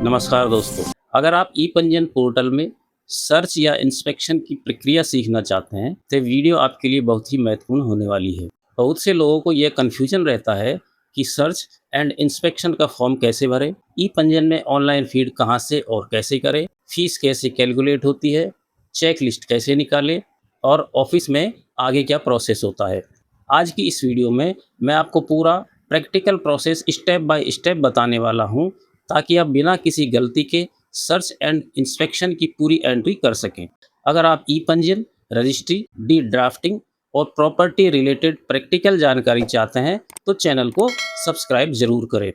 नमस्कार दोस्तों। अगर आप ई पंजीयन पोर्टल में सर्च या इंस्पेक्शन की प्रक्रिया सीखना चाहते हैं तो वीडियो आपके लिए बहुत ही महत्वपूर्ण होने वाली है। बहुत से लोगों को यह कन्फ्यूजन रहता है कि सर्च एंड इंस्पेक्शन का फॉर्म कैसे भरें, ई पंजीयन में ऑनलाइन फीड कहां से और कैसे करें, फीस कैसे कैलकुलेट होती है, चेक लिस्ट कैसे निकालें और ऑफिस में आगे क्या प्रोसेस होता है। आज की इस वीडियो में मैं आपको पूरा practical process step by step बताने वाला हूं, ताकि आप बिना किसी गलती के सर्च एंड इंस्पेक्शन की पूरी एंट्री कर सकें। अगर आप ई पंजीयन, रजिस्ट्री, डी ड्राफ्टिंग और प्रॉपर्टी रिलेटेड प्रैक्टिकल जानकारी चाहते हैं तो चैनल को सब्सक्राइब जरूर करें।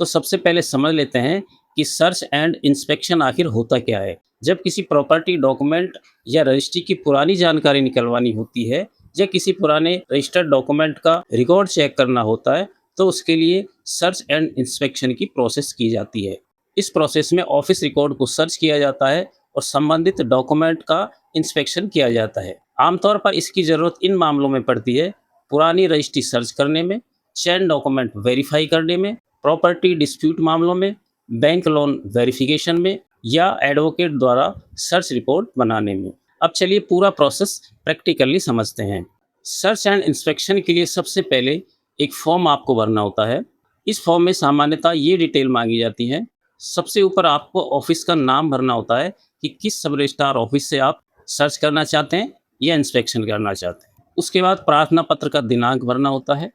तो सबसे पहले समझ लेते हैं कि सर्च एंड इंस्पेक्शन आखिर होता क्या है। जब किसी प्रॉपर्टी डॉक्यूमेंट या रजिस्ट्री की पुरानी जानकारी निकलवानी होती है या किसी पुराने रजिस्टर्ड डॉक्यूमेंट का रिकॉर्ड चेक करना होता है तो उसके लिए सर्च एंड इंस्पेक्शन की प्रोसेस की जाती है। इस प्रोसेस में ऑफिस रिकॉर्ड को सर्च किया जाता है और संबंधित डॉक्यूमेंट का इंस्पेक्शन किया जाता है। आमतौर पर इसकी ज़रूरत इन मामलों में पड़ती है: पुरानी रजिस्ट्री सर्च करने में, चैन डॉक्यूमेंट वेरीफाई करने में, प्रॉपर्टी डिस्प्यूट मामलों में, बैंक लोन वेरिफिकेशन में या एडवोकेट द्वारा सर्च रिपोर्ट बनाने में। अब चलिए पूरा प्रोसेस प्रैक्टिकली समझते हैं। सर्च एंड इंस्पेक्शन के लिए सबसे पहले एक फॉर्म आपको भरना होता है। इस फॉर्म में सामान्यतः ये डिटेल मांगी जाती है। सबसे ऊपर आपको ऑफिस का नाम भरना होता है कि किस सब रजिस्ट्रार ऑफिस से आप सर्च करना चाहते हैं या इंस्पेक्शन करना चाहते हैं। उसके बाद प्रार्थना पत्र का दिनांक भरना होता है।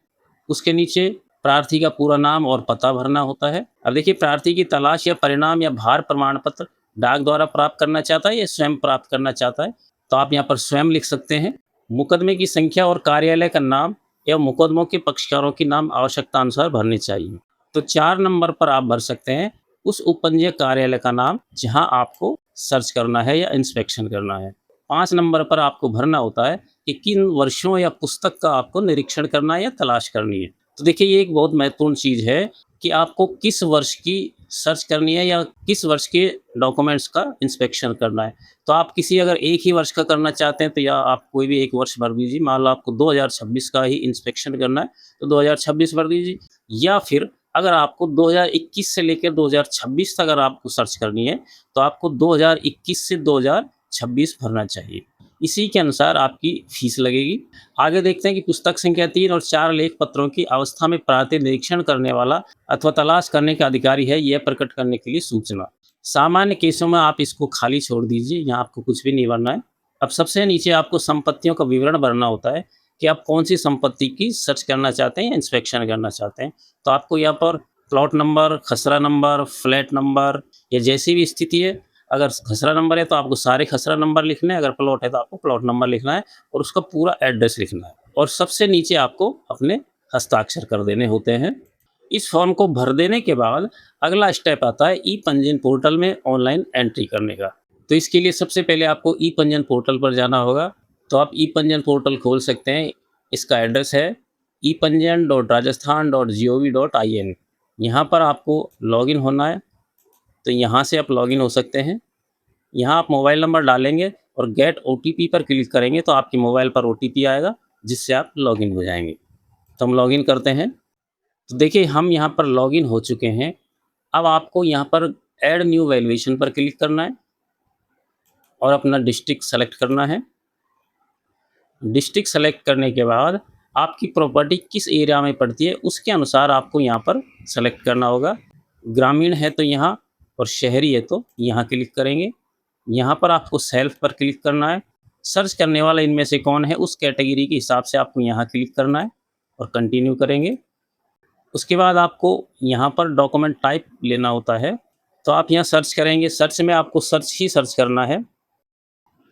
उसके नीचे प्रार्थी का पूरा नाम और पता भरना होता है। अब देखिए, प्रार्थी की तलाश या परिणाम या भार प्रमाण पत्र डाक द्वारा प्राप्त करना चाहता है या स्वयं प्राप्त करना चाहता है तो आप यहाँ पर स्वयं लिख सकते हैं। मुकदमे की संख्या और कार्यालय का नाम या मुकदमों के पक्षकारों के नाम आवश्यकता अनुसार भरने चाहिए। तो 4 नंबर पर आप भर सकते हैं उस उपपंजीय कार्यालय का नाम जहां आपको सर्च करना है या इंस्पेक्शन करना है। 5 नंबर पर आपको भरना होता है कि किन वर्षों या पुस्तक का आपको निरीक्षण करना है या तलाश करनी है। तो देखिए, ये एक बहुत महत्वपूर्ण चीज़ है कि आपको किस वर्ष की सर्च करनी है या किस वर्ष के डॉक्यूमेंट्स का इंस्पेक्शन करना है। तो आप किसी अगर एक ही वर्ष का करना चाहते हैं तो या आप कोई भी एक वर्ष भर दीजिए। मान लो आपको 2026 का ही इंस्पेक्शन करना है तो 2026 भर दीजिए, या फिर अगर आपको 2021 से लेकर 2026 तक अगर आपको सर्च करनी है तो आपको 2021 से 2026 भरना चाहिए। इसी के अनुसार आपकी फीस लगेगी। आगे देखते हैं कि पुस्तक संख्या 3 और 4 लेख पत्रों की अवस्था में प्रारंभिक निरीक्षण करने वाला अथवा तलाश करने का अधिकारी है, यह प्रकट करने के लिए सूचना। सामान्य केसों में आप इसको खाली छोड़ दीजिए, यहाँ आपको कुछ भी नहीं भरना है। अब सबसे नीचे आपको संपत्तियों का विवरण भरना होता है कि आप कौन सी संपत्ति की सर्च करना चाहते हैं या इंस्पेक्शन करना चाहते हैं। तो आपको यहाँ पर प्लॉट नंबर, खसरा नंबर, फ्लैट नंबर या जैसी भी स्थिति है, अगर खसरा नंबर है तो आपको सारे खसरा नंबर लिखने हैं, अगर प्लॉट है तो आपको प्लॉट नंबर लिखना है और उसका पूरा एड्रेस लिखना है और सबसे नीचे आपको अपने हस्ताक्षर कर देने होते हैं। इस फॉर्म को भर देने के बाद अगला स्टेप आता है ई पंजीयन पोर्टल में ऑनलाइन एंट्री करने का। तो इसके लिए सबसे पहले आपको ई पंजीयन पोर्टल पर जाना होगा। तो आप ई पंजीयन पोर्टल खोल सकते हैं। इसका एड्रेस है epanjiyan.rajasthan.gov.in। यहाँ पर आपको लॉगिन होना है, तो यहाँ से आप लॉगिन हो सकते हैं। यहाँ आप मोबाइल नंबर डालेंगे और गेट ओटीपी पर क्लिक करेंगे तो आपके मोबाइल पर ओटीपी आएगा, जिससे आप लॉगिन हो जाएंगे। तो हम लॉगिन करते हैं। तो देखिए, हम यहाँ पर लॉगिन हो चुके हैं। अब आपको यहाँ पर ऐड न्यू वैल्यूएशन पर क्लिक करना है और अपना डिस्ट्रिक्ट सेलेक्ट करना है। डिस्ट्रिक्ट सेलेक्ट करने के बाद आपकी प्रॉपर्टी किस एरिया में पड़ती है उसके अनुसार आपको यहाँ पर सेलेक्ट करना होगा। ग्रामीण है तो यहाँ, और शहरी है तो यहाँ क्लिक करेंगे। यहाँ पर आपको सेल्फ पर क्लिक करना है। सर्च करने वाला इनमें से कौन है उस कैटेगरी के हिसाब से आपको यहाँ क्लिक करना है और कंटिन्यू करेंगे। उसके बाद आपको यहाँ पर डॉक्यूमेंट टाइप लेना होता है, तो आप यहाँ सर्च करेंगे। सर्च में आपको सर्च ही सर्च करना है,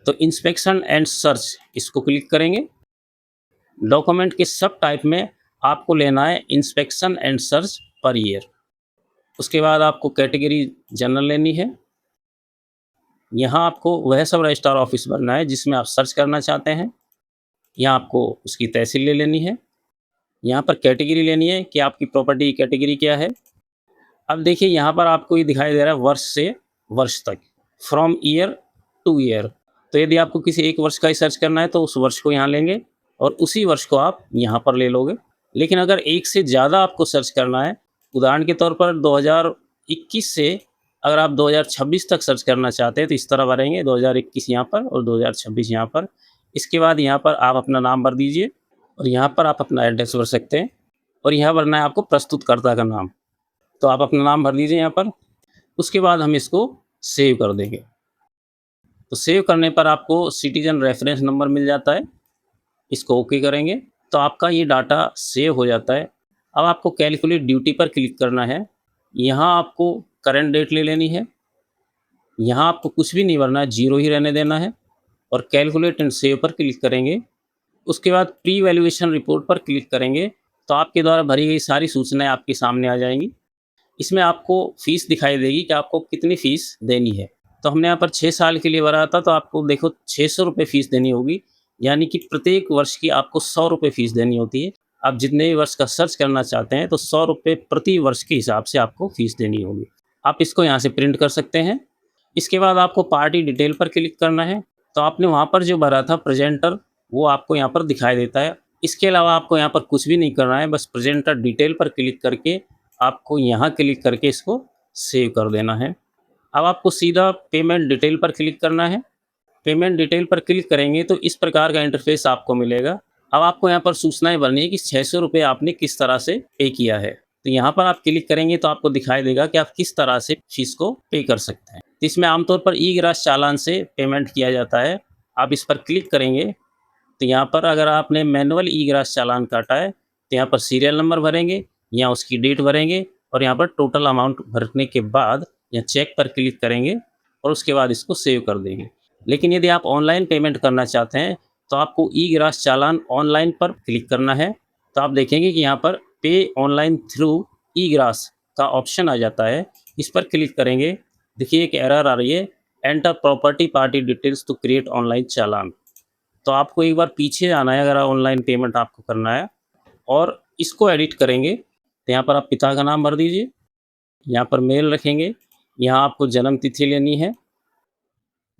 तो इंस्पेक्शन एंड सर्च इसको क्लिक करेंगे। डॉक्यूमेंट के सब टाइप में आपको लेना है inspection and search per year. उसके बाद आपको कैटेगरी जनरल लेनी है। यहाँ आपको वह सब रजिस्ट्रार ऑफिस भरना है जिसमें आप सर्च करना चाहते हैं। यहाँ आपको उसकी तहसील ले लेनी है। यहाँ पर कैटेगरी लेनी है कि आपकी प्रॉपर्टी की कैटेगरी क्या है। अब देखिए, यहाँ पर आपको ये दिखाई दे रहा है वर्ष से वर्ष तक, फ्रॉम ईयर टू ईयर। तो यदि आपको किसी एक वर्ष का ही सर्च करना है तो उस वर्ष को यहाँ लेंगे और उसी वर्ष को आप यहाँ पर ले लोगे। लेकिन अगर एक से ज़्यादा आपको सर्च करना है उदाहरण के तौर पर 2021 से अगर आप 2026 तक सर्च करना चाहते हैं तो इस तरह भरेंगे 2021 यहाँ पर और 2026 यहाँ पर। इसके बाद यहाँ पर आप अपना नाम भर दीजिए और यहाँ पर आप अपना एड्रेस भर सकते हैं और यहाँ भरना है आपको प्रस्तुतकर्ता का नाम। तो आप अपना नाम भर दीजिए यहाँ पर। उसके बाद हम इसको सेव कर देंगे। तो सेव करने पर आपको सिटीजन रेफरेंस नंबर मिल जाता है। इसको ओके करेंगे तो आपका ये डाटा सेव हो जाता है। अब आपको कैलकुलेट ड्यूटी पर क्लिक करना है। यहाँ आपको करंट डेट ले लेनी है। यहाँ आपको कुछ भी नहीं भरना है, 0 ही रहने देना है और कैलकुलेट एंड सेव पर क्लिक करेंगे। उसके बाद प्री वैल्यूएशन रिपोर्ट पर क्लिक करेंगे तो आपके द्वारा भरी गई सारी सूचनाएं आपके सामने आ जाएंगी। इसमें आपको फ़ीस दिखाई देगी कि आपको कितनी फ़ीस देनी है। तो हमने यहाँ पर 6 साल के लिए भरा था तो आपको देखो 600 रुपये फ़ीस देनी होगी, यानी कि प्रत्येक वर्ष की आपको 100 रुपये फ़ीस देनी होती है। आप जितने भी वर्ष का सर्च करना चाहते हैं तो 100 रुपये प्रति वर्ष के हिसाब से आपको फ़ीस देनी होगी। आप इसको यहाँ से प्रिंट कर सकते हैं। इसके बाद आपको पार्टी डिटेल पर क्लिक करना है। तो आपने वहाँ पर जो भरा था प्रेजेंटर, वो आपको यहाँ पर दिखाई देता है। इसके अलावा आपको यहाँ पर कुछ भी नहीं करना है, बस प्रेजेंटर डिटेल पर क्लिक करके आपको यहाँ क्लिक करके इसको सेव कर देना है। अब आपको सीधा पेमेंट डिटेल पर क्लिक करना है। पेमेंट डिटेल पर क्लिक करेंगे तो इस प्रकार का इंटरफेस आपको मिलेगा। अब आपको यहाँ पर सूचनाएं भरनी है कि 600 रुपये आपने किस तरह से पे किया है। तो यहाँ पर आप क्लिक करेंगे तो आपको दिखाई देगा कि आप किस तरह से फीस को पे कर सकते हैं। तो इसमें आमतौर पर ई ग्रास चालान से पेमेंट किया जाता है। आप इस पर क्लिक करेंगे तो यहाँ पर अगर आपने मैनुअल ई ग्रास चालान काटा है तो यहाँ पर सीरियल नंबर भरेंगे, यहाँ उसकी डेट भरेंगे और यहाँ पर टोटल अमाउंट भरने के बाद यहाँ चेक पर क्लिक करेंगे और उसके बाद इसको सेव कर देंगे। लेकिन यदि आप ऑनलाइन पेमेंट करना चाहते हैं तो आपको ई ग्रास चालान ऑनलाइन पर क्लिक करना है। तो आप देखेंगे कि यहाँ पर पे ऑनलाइन थ्रू ई ग्रास का ऑप्शन आ जाता है। इस पर क्लिक करेंगे, देखिए एक एरर आ रही है, enter property party details to create online चालान। तो आपको एक बार पीछे आना है अगर ऑनलाइन पेमेंट आपको करना है और इसको एडिट करेंगे। तो यहाँ पर आप पिता का नाम भर दीजिए, यहाँ पर मेल रखेंगे, यहाँ आपको जन्म तिथि लेनी है,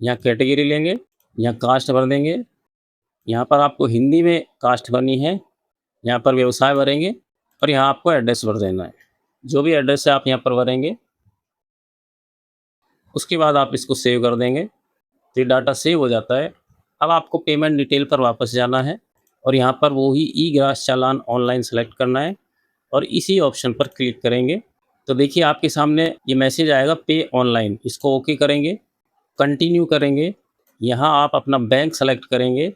यहाँ कैटेगरी लेंगे, यहाँ कास्ट भर देंगे, यहाँ पर आपको हिंदी में कास्ट भरनी है, यहाँ पर व्यवसाय भरेंगे और यहाँ आपको एड्रेस भर देना है। जो भी एड्रेस है आप यहाँ पर भरेंगे। उसके बाद आप इसको सेव कर देंगे तो ये डाटा सेव हो जाता है। अब आपको पेमेंट डिटेल पर वापस जाना है और यहाँ पर वो ही ई ग्रास चालान ऑनलाइन सेलेक्ट करना है और इसी ऑप्शन पर क्लिक करेंगे। तो देखिए आपके सामने ये मैसेज आएगा पे ऑनलाइन। इसको ओके करेंगे, कंटिन्यू करेंगे, यहाँ आप अपना बैंक सेलेक्ट करेंगे।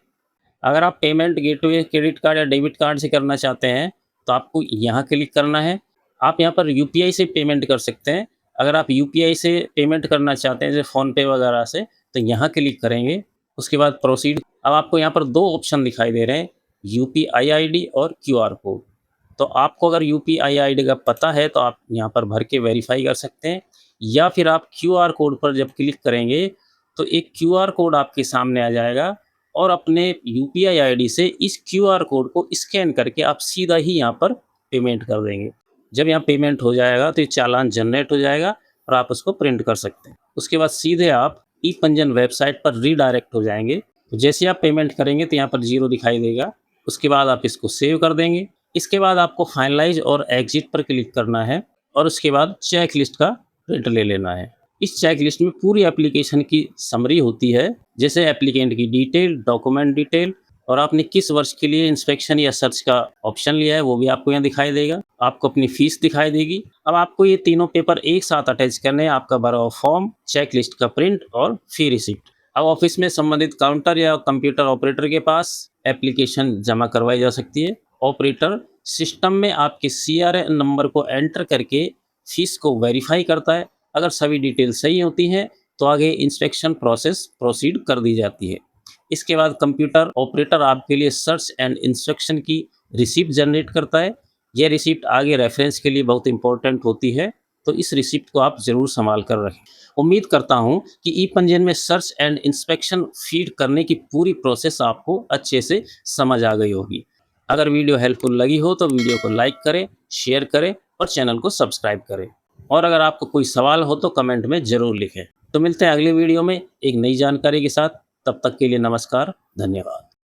अगर आप पेमेंट गेटवे क्रेडिट कार्ड या डेबिट कार्ड से करना चाहते हैं तो आपको यहाँ क्लिक करना है। आप यहाँ पर यूपीआई से पेमेंट कर सकते हैं। अगर आप यूपीआई से पेमेंट करना चाहते हैं जैसे फ़ोनपे वगैरह से तो यहाँ क्लिक करेंगे। उसके बाद प्रोसीड। अब आपको यहाँ पर 2 ऑप्शन दिखाई दे रहे हैं, यूपीआई आईडी और क्यूआर कोड। तो आपको अगर यूपीआई आईडी का पता है तो आप यहाँ पर भर के वेरीफाई कर सकते हैं, या फिर आप क्यूआर कोड पर जब क्लिक करेंगे तो एक क्यूआर कोड आपके सामने आ जाएगा और अपने यूपीआई आईडी से इस क्यूआर कोड को स्कैन करके आप सीधा ही यहाँ पर पेमेंट कर देंगे। जब यहाँ पेमेंट हो जाएगा तो ये चालान जनरेट हो जाएगा और आप उसको प्रिंट कर सकते हैं। उसके बाद सीधे आप ई पंजीयन वेबसाइट पर रीडायरेक्ट हो जाएंगे। तो जैसे आप पेमेंट करेंगे तो यहाँ पर 0 दिखाई देगा। उसके बाद आप इसको सेव कर देंगे। इसके बाद आपको फाइनलाइज और एग्जिट पर क्लिक करना है और उसके बाद चेक लिस्ट का प्रिंट ले लेना है। इस चेक लिस्ट में पूरी एप्लीकेशन की समरी होती है, जैसे एप्लीकेंट की डिटेल, डॉक्यूमेंट डिटेल और आपने किस वर्ष के लिए इंस्पेक्शन या सर्च का ऑप्शन लिया है वो भी आपको यहाँ दिखाई देगा। आपको अपनी फीस दिखाई देगी। अब आपको ये तीनों पेपर एक साथ अटैच करने हैं, आपका भरा हुआ फॉर्म, चेक लिस्ट का प्रिंट और फी रिसिप्ट। अब ऑफिस में संबंधित काउंटर या कंप्यूटर ऑपरेटर के पास एप्लीकेशन जमा करवाई जा सकती है। ऑपरेटर सिस्टम में आपके CRN नंबर को एंटर करके फीस को वेरीफाई करता है। अगर सभी डिटेल सही होती हैं तो आगे इंस्पेक्शन प्रोसेस प्रोसीड कर दी जाती है। इसके बाद कंप्यूटर ऑपरेटर आपके लिए सर्च एंड इंस्ट्रक्शन की रिसिप्ट जनरेट करता है। यह रिसिप्ट आगे रेफरेंस के लिए बहुत इंपॉर्टेंट होती है, तो इस रिसिप्ट को आप ज़रूर संभाल कर रखें। उम्मीद करता हूं कि ई पंजीयन में सर्च एंड इंस्पेक्शन फीड करने की पूरी प्रोसेस आपको अच्छे से समझ आ गई होगी। अगर वीडियो हेल्पफुल लगी हो तो वीडियो को लाइक करें, शेयर करें और चैनल को सब्सक्राइब करें। और अगर आपको कोई सवाल हो तो कमेंट में ज़रूर लिखें। तो मिलते हैं अगले वीडियो में एक नई जानकारी के साथ। तब तक के लिए नमस्कार, धन्यवाद।